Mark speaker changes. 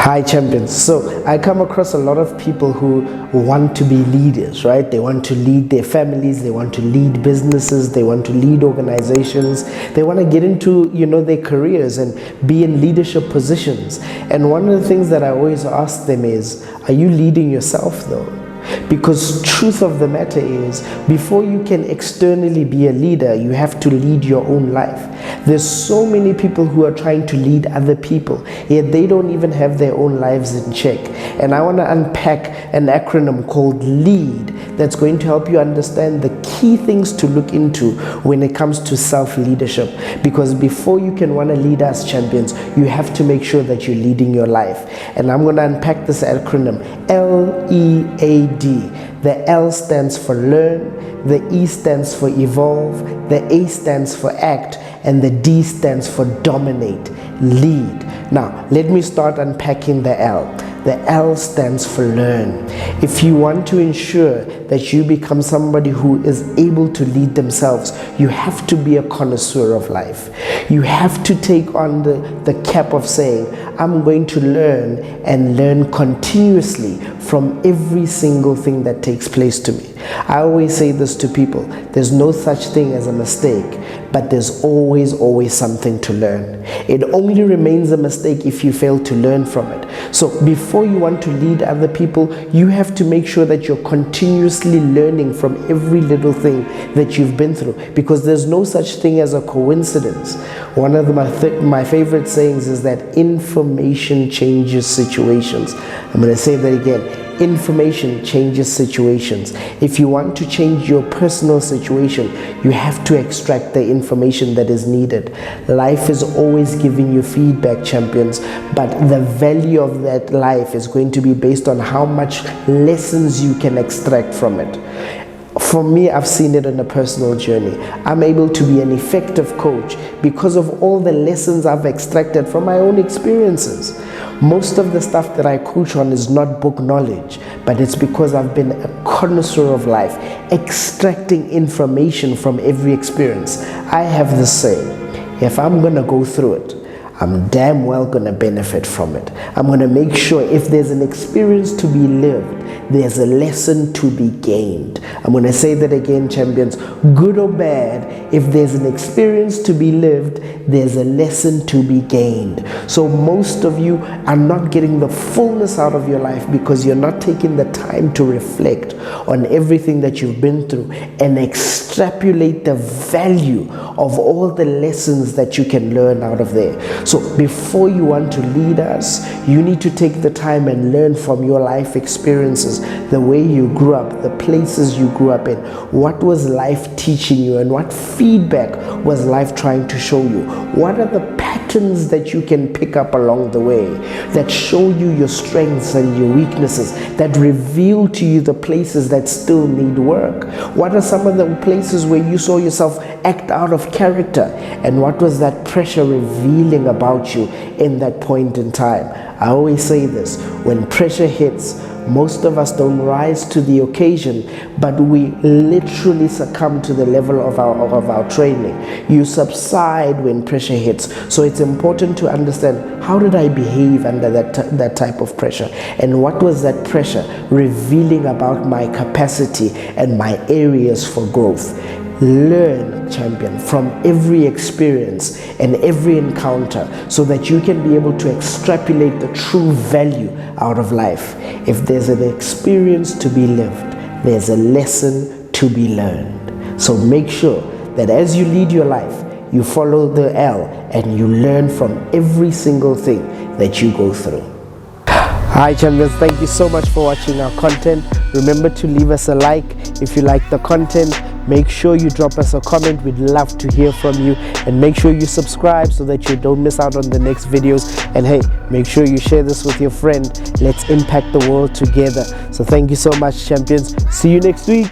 Speaker 1: Hi champions. So I come across a lot of people who want to be leaders, right? They want to lead their families, they want to lead businesses, they want to lead organizations, they want to get into, their careers and be in leadership positions. And one of the things that I always ask them is, are you leading yourself though? Because truth of the matter is, before you can externally be a leader, you have to lead your own life. There's so many people who are trying to lead other people, yet they don't even have their own lives in check. And I want to unpack an acronym called LEAD that's going to help you understand the key things to look into when it comes to self-leadership. Because before you can want to lead us champions, you have to make sure that you're leading your life. And I'm going to unpack this acronym, LEAD. The L stands for learn, the E stands for evolve, the A stands for act, and the D stands for dominate, lead. Now, let me start unpacking the L. The L stands for learn. If you want to ensure that you become somebody who is able to lead themselves, you have to be a connoisseur of life. You have to take on the cap of saying, I'm going to learn and learn continuously from every single thing that takes place to me. I always say this to people, there's no such thing as a mistake, but there's always something to learn. It only remains a mistake if you fail to learn from it. So before you want to lead other people, you have to make sure that you're continuously learning from every little thing that you've been through, because there's no such thing as a coincidence. One of my favorite sayings is that information changes situations. I'm going to say that again. Information changes situations. If you want to change your personal situation, you have to extract the information that is needed. Life is always giving you feedback, champions, but the value of that life is going to be based on how much lessons you can extract from it. For me, I've seen it in a personal journey. I'm able to be an effective coach because of all the lessons I've extracted from my own experiences. Most of the stuff that I coach on is not book knowledge, but it's because I've been a connoisseur of life, extracting information from every experience. I have the saying, if I'm going to go through it, I'm damn well going to benefit from it. I'm going to make sure if there's an experience to be lived, there's a lesson to be gained. I'm going to say that again, champions. Good or bad, if there's an experience to be lived, there's a lesson to be gained. So most of you are not getting the fullness out of your life because you're not taking the time to reflect on everything that you've been through and extrapolate the value of all the lessons that you can learn out of there. So before you want to lead us, you need to take the time and learn from your life experiences, the way you grew up, the places you grew up in. What was life teaching you and what feedback was life trying to show you? What are the patterns that you can pick up along the way that show you your strengths and your weaknesses, that reveal to you the places that still need work? What are some of the places where you saw yourself act out of character, and what was that pressure revealing about you in that point in time? I always say this, when pressure hits, most of us don't rise to the occasion, but we literally succumb to the level of our training. You subside when pressure hits. So it's important to understand, how did I behave under that type of pressure? And what was that pressure revealing about my capacity and my areas for growth? Learn, champion, from every experience and every encounter so that you can be able to extrapolate the true value out of life. If there's an experience to be lived, there's a lesson to be learned. So make sure that as you lead your life, you follow the L and you learn from every single thing that you go through. Hi champions, thank you so much for watching our content. Remember to leave us a like if you like the content. Make sure you drop us a comment. We'd love to hear from you, and make sure you subscribe so that you don't miss out on the next videos. And hey, make sure you share this with your friend. Let's impact the world together. So thank you so much, champions. See you next week.